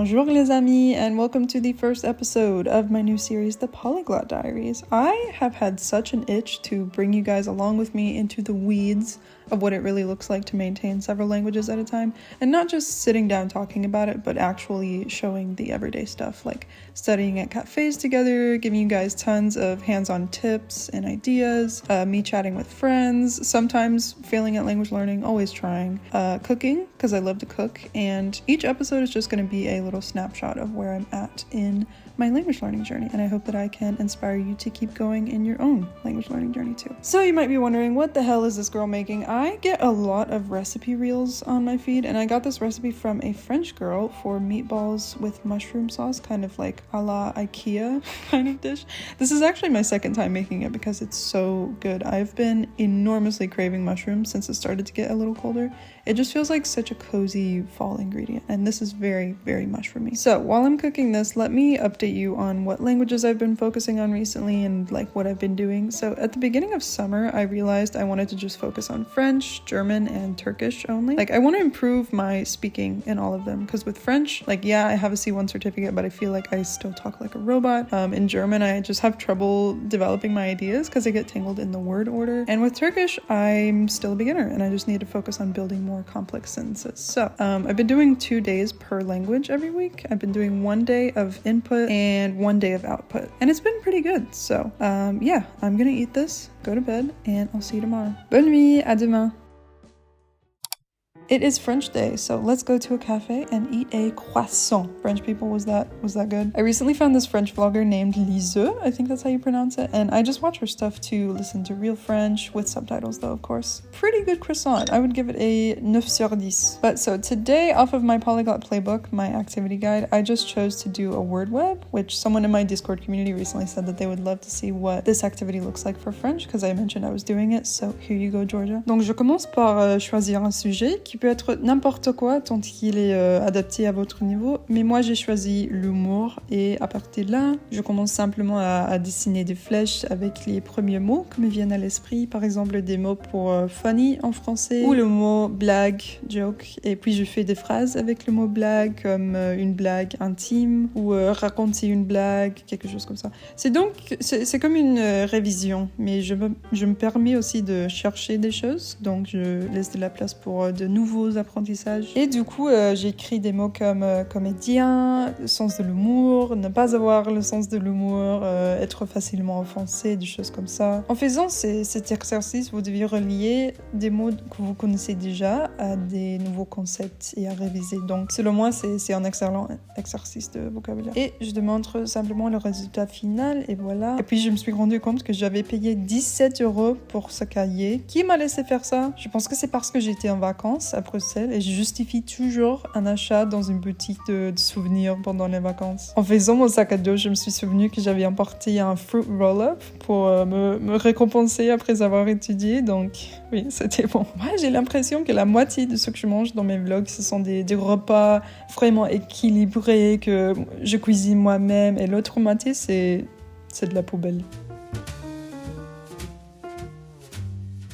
Bonjour les amis, and welcome to the first episode of my new series, The Polyglot Diaries. I have had such an itch to bring you guys along with me into the weeds of what it really looks like to maintain several languages at a time, and not just sitting down talking about it, but actually showing the everyday stuff, like studying at cafes together, giving you guys tons of hands-on tips and ideas, me chatting with friends, sometimes failing at language learning, always trying, cooking, because I love to cook, and each episode is just going to be a little snapshot of where I'm at in my language learning journey, and I hope that I can inspire you to keep going in your own language learning journey too. So you might be wondering, what the hell is this girl making? I get a lot of recipe reels on my feed, and I got this recipe from a French girl for meatballs with mushroom sauce, kind of like a la IKEA kind of dish. This is actually my second time making it because it's so good. I've been enormously craving mushrooms since it started to get a little colder. It just feels like such a cozy fall ingredient, and this is very, very mushroomy. So while I'm cooking this, let me update you on what languages I've been focusing on recently and like what I've been doing. So at the beginning of summer, I realized I wanted to just focus on French, German, and Turkish only. Like, I want to improve my speaking in all of them, because with French, like, yeah, I have a C1 certificate, but I feel like I still talk like a robot. In German, I just have trouble developing my ideas because I get tangled in the word order. And with Turkish, I'm still a beginner, and I just need to focus on building more complex sentences. So I've been doing 2 days per language every week. I've been doing 1 day of input and 1 day of output, and it's been pretty good. So yeah, I'm gonna eat this, go to bed, and I'll see you tomorrow. Bonne nuit, à demain. It is French day, so let's go to a cafe and eat a croissant. French people, was that good? I recently found this French vlogger named Elysse, I think that's how you pronounce it, and I just watch her stuff to listen to real French, with subtitles though, of course. Pretty good croissant. I would give it a 9 sur 10. But so today, off of my polyglot playbook, my activity guide, I just chose to do a word web, which someone in my Discord community recently said that they would love to see what this activity looks like for French, because I mentioned I was doing it, so here you go, Georgia. Donc je commence par choisir un sujet qui peut être n'importe quoi tant qu'il est adapté à votre niveau, mais moi j'ai choisi l'humour, et à partir de là je commence simplement à dessiner des flèches avec les premiers mots qui me viennent à l'esprit, par exemple des mots pour funny en français, ou le mot blague, joke, et puis je fais des phrases avec le mot blague, comme une blague intime, ou raconter une blague, quelque chose comme ça. C'est comme une révision, mais je me permets aussi de chercher des choses, donc je laisse de la place pour de nouveaux apprentissage. Et du coup, j'ai écrit des mots comme comédien, le sens de l'humour, ne pas avoir le sens de l'humour, être facilement offensé, des choses comme ça. En faisant cet exercice, vous devez relier des mots que vous connaissez déjà à des nouveaux concepts et à réviser. Donc, selon moi, c'est un excellent exercice de vocabulaire. Et je demande simplement le résultat final, et voilà. Et puis, je me suis rendu compte que j'avais payé 17 € pour ce cahier. Qui m'a laissé faire ça? Je pense que c'est parce que j'étais en vacances à Bruxelles, et je justifie toujours un achat dans une boutique de souvenirs pendant les vacances. En faisant mon sac à dos, je me suis souvenu que j'avais emporté un fruit roll-up pour me récompenser après avoir étudié, donc oui, c'était bon. Moi, j'ai l'impression que la moitié de ce que je mange dans mes vlogs, ce sont des repas vraiment équilibrés que je cuisine moi-même, et l'autre moitié, c'est de la poubelle.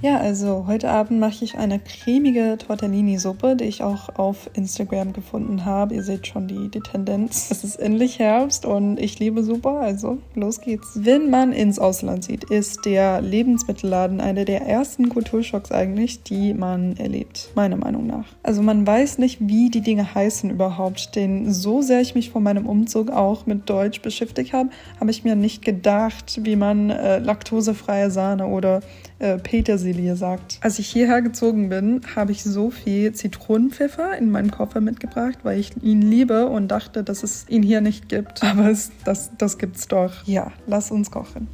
Ja, also heute Abend mache ich eine cremige Tortellini-Suppe, die ich auch auf Instagram gefunden habe. Ihr seht schon die Tendenz. Es ist endlich Herbst und ich liebe Suppe, also los geht's. Wenn man ins Ausland zieht, ist der Lebensmittelladen einer der ersten Kulturschocks eigentlich, die man erlebt, meiner Meinung nach. Also man weiß nicht, wie die Dinge heißen überhaupt, denn so sehr ich mich vor meinem Umzug auch mit Deutsch beschäftigt habe, habe ich mir nicht gedacht, wie man laktosefreie Sahne oder Petersilie sagt. Als ich hierher gezogen bin, habe ich so viel Zitronenpfeffer in meinen Koffer mitgebracht, weil ich ihn liebe und dachte, dass es ihn hier nicht gibt. Aber das gibt's doch. Ja, lass uns kochen.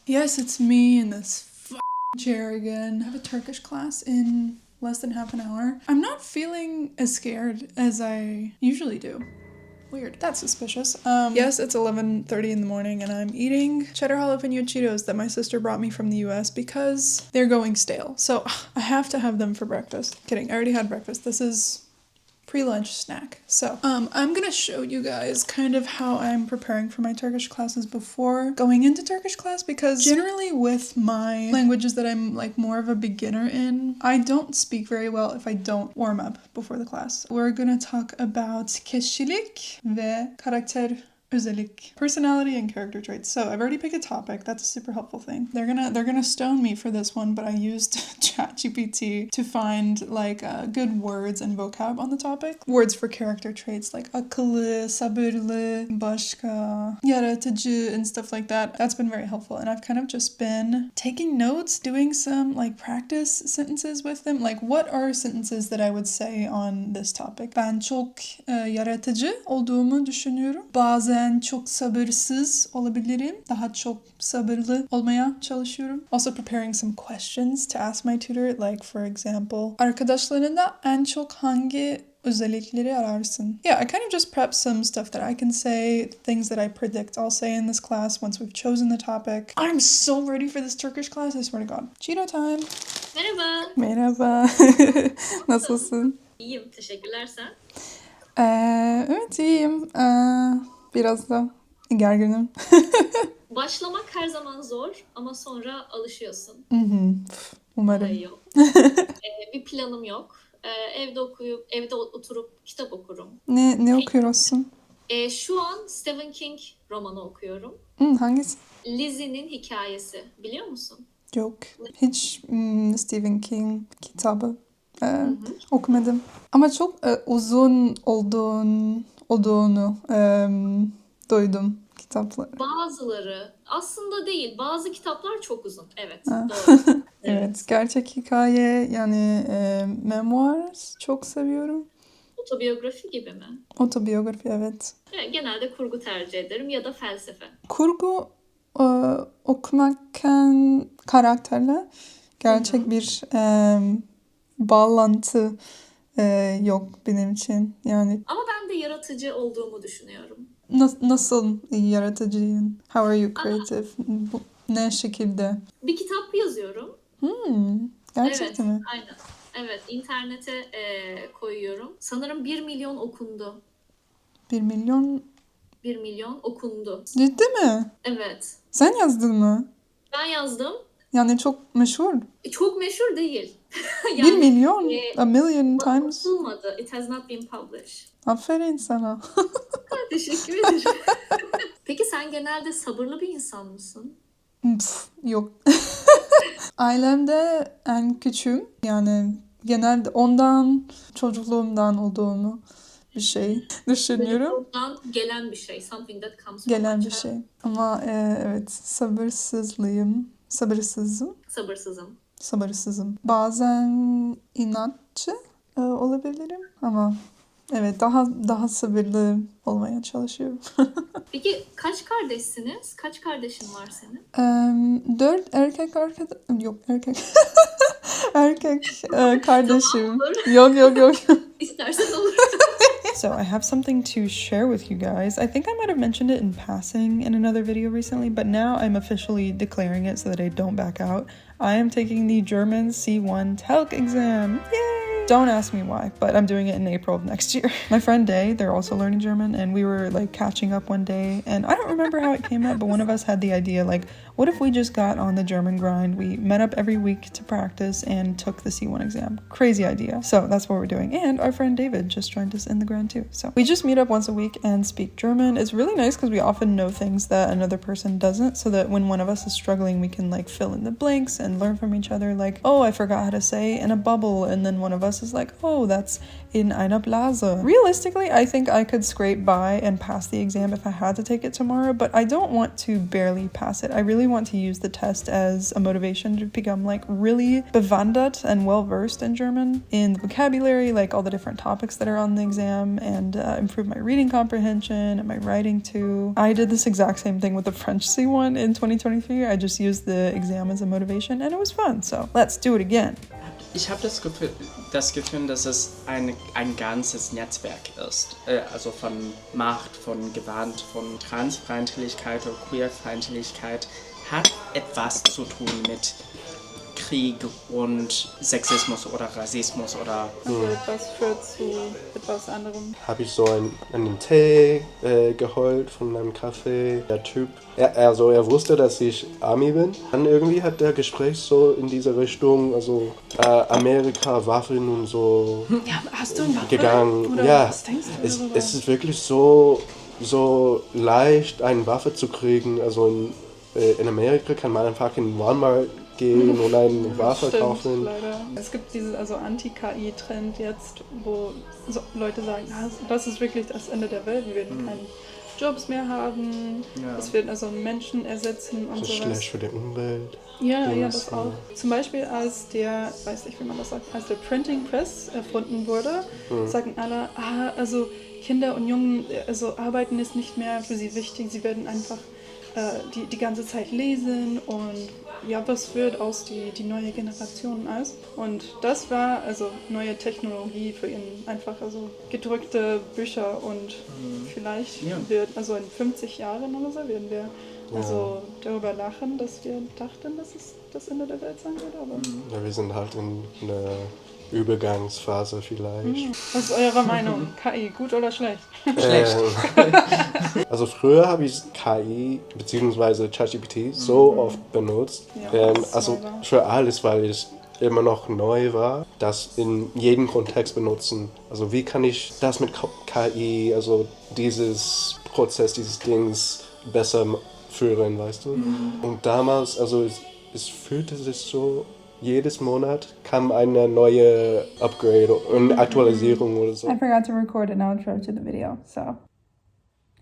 Yes, it's me in this chair again. I have a Turkish class in less than half an hour. I'm not feeling as scared as I usually do. Weird. That's suspicious. Yes, it's 11:30 in the morning and I'm eating cheddar jalapeno Cheetos that my sister brought me from the US because they're going stale. So I have to have them for breakfast. Kidding, I already had breakfast. This is pre-lunch snack. So, I'm gonna show you guys kind of how I'm preparing for my Turkish classes before going into Turkish class, because generally with my languages that I'm like more of a beginner in, I don't speak very well if I don't warm up before the class. We're gonna talk about kişilik ve karakter özellik, personality and character traits. So I've already picked a topic. That's a super helpful thing. They're gonna stone me for this one, but I used ChatGPT to find like good words and vocab on the topic. Words for character traits like akıllı, sabırlı, başka, yaratıcı, and stuff like that. That's been very helpful, and I've kind of just been taking notes, doing some like practice sentences with them. Like, what are sentences that I would say on this topic? Ben çok yaratıcı olduğumu düşünüyorum. Bazen çok sabırsız olabilirim. Daha çok sabırlı olmaya çalışıyorum. Also preparing some questions to ask my tutor. Like, for example, arkadaşlarında en çok hangi özellikleri ararsın? Yeah, I kind of just prep some stuff that I can say, things that I predict I'll say in this class once we've chosen the topic. I'm so ready for this Turkish class, I swear to God. Cheeto time. Merhaba. Merhaba. Nasılsın? İyiyim, teşekkürler sen. Evet, iyiyim. Biraz da gerginim. Başlamak her zaman zor ama sonra alışıyorsun. Umarım. Olay yok. Bir planım yok. Evde oturup kitap okurum. Ne okuyorsun? Şu an Stephen King romanı okuyorum. Hangisi? Lizzie'nin hikayesi. Biliyor musun? Yok. Hiç Stephen King kitabı okumadım. Ama çok uzun olduğunu duydum kitapları. Bazıları aslında değil. Bazı kitaplar çok uzun. Evet, doğru. Evet, gerçek hikaye yani memoirs çok seviyorum. Otobiyografi gibi mi? Otobiyografi, evet. Genelde kurgu tercih ederim ya da felsefe. Kurgu okumaktan karakterle gerçek bir bağlantı yok benim için. Yani Ama ben de yaratıcı olduğumu düşünüyorum. nasıl yaratıcıyım? How are you creative? Ne şekilde? Bir kitap yazıyorum. Gerçekten mi? Aynen. Evet, internete koyuyorum. Sanırım 1 milyon okundu. 1 milyon? 1 milyon okundu. Ciddi mi? Evet. Sen yazdın mı? Ben yazdım. Yani çok meşhur. Çok meşhur değil. 1 milyon? A million times? Basılmadı. It has not been published. Aferin sana. Teşekkür ederim. Peki sen genelde sabırlı bir insan mısın? Yok. Ailemde en küçüğüm. Yani genelde ondan, çocukluğumdan olduğunu bir şey düşünüyorum. Çocukluğundan gelen bir şey. Something that comes from Gelen bir child. şey. Ama evet, sabırsızım. Sabırsızım. Bazen inatçı olabilirim ama evet, daha sabırlı olmaya çalışıyorum. Peki kaç kardeşsiniz? Kaç kardeşin var senin? 4 erkek yok erkek kardeşim. Yok. İstersen olur. So I have something to share with you guys. I think I might have mentioned it in passing in another video recently, but now I'm officially declaring it so that I don't back out. I am taking the German C1 TELC exam. Yay! Don't ask me why, but I'm doing it in April of next year. My friend Day, they're also learning German, and we were like catching up one day, and I don't remember how it came up, but one of us had the idea, like, what if we just got on the German grind? We met up every week to practice and took the C1 exam. Crazy idea. So that's what we're doing. And our friend David just joined us in the grind too. So we just meet up once a week and speak German. It's really nice because we often know things that another person doesn't, so that when one of us is struggling, we can like fill in the blanks and learn from each other. Like, oh, I forgot how to say in a bubble, and then one of us is like, oh, that's in einer Blase. Realistically, I think I could scrape by and pass the exam if I had to take it tomorrow, but I don't want to barely pass it. I really want to use the test as a motivation to become like really bewandert and well-versed in German, in the vocabulary, like all the different topics that are on the exam, and improve my reading comprehension and my writing too. I did this exact same thing with the French C1 in 2023. I just used the exam as a motivation and it was fun, so let's do it again. Ich habe das Gefühl, dass es ein ganzes Netzwerk ist. Also von Macht, von Gewalt, von Transfeindlichkeit oder Queerfeindlichkeit hat etwas zu tun mit Krieg und Sexismus oder Rassismus oder... Also etwas führt zu etwas anderem. Habe ich so einen Tee geholt von einem Kaffee. Der Typ, er wusste, dass ich Ami bin. Dann irgendwie hat der Gespräch so in diese Richtung, also Amerika, Waffen und so Ja, hast du eine Waffe? gegangen. Oder ja, was denkst du darüber? es ist wirklich so leicht, eine Waffe zu kriegen. Also in Amerika kann man einfach in Walmart gehen und eine Waffe kaufen. Leider. Es gibt diesen Anti-KI-Trend jetzt, wo so Leute sagen, das ist wirklich das Ende der Welt, wir werden keine Jobs mehr haben, es werden also Menschen ersetzen und Das ist sowas. schlecht für die Umwelt. Ja, das auch. Zum Beispiel als der, weiß nicht, wie man das sagt, als der Printing Press erfunden wurde, sagen alle, also Kinder und Jungen, also Arbeiten ist nicht mehr für sie wichtig, sie werden einfach die ganze Zeit lesen und ja, was wird aus die neue Generation aus? Und das war also neue Technologie für ihn, einfach also gedrückte Bücher und vielleicht wird, also in 50 Jahren oder so werden wir also darüber lachen, dass wir dachten, dass es das Ende der Welt sein wird, aber... Ja, wir sind halt in einer Übergangsphase vielleicht. Was ist eure Meinung? KI, gut oder schlecht? Schlecht. Also früher habe ich KI bzw. ChatGPT so oft benutzt. Ja, also neu war. für alles, weil es immer noch neu war, das in jedem Kontext benutzen. Also wie kann ich das mit KI, also dieses Prozess, dieses Dings besser führen, weißt du? Und damals, also es fühlte sich so, jedes Monat kam eine neue Upgrade und Aktualisierung oder so. I forgot to record an outro to the video, so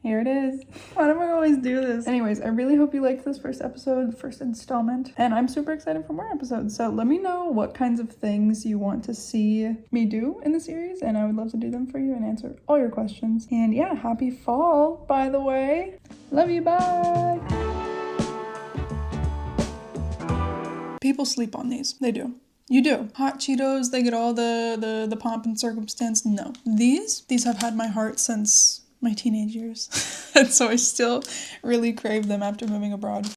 here it is. Why do I always do this? Anyways, I really hope you liked this first episode, first installment, and I'm super excited for more episodes. So let me know what kinds of things you want to see me do in the series, and I would love to do them for you and answer all your questions. And yeah, happy fall, by the way. Love you, bye! People sleep on these. They do. You do. Hot Cheetos, they get all the pomp and circumstance. No. These have had my heart since my teenage years. And so I still really crave them after moving abroad.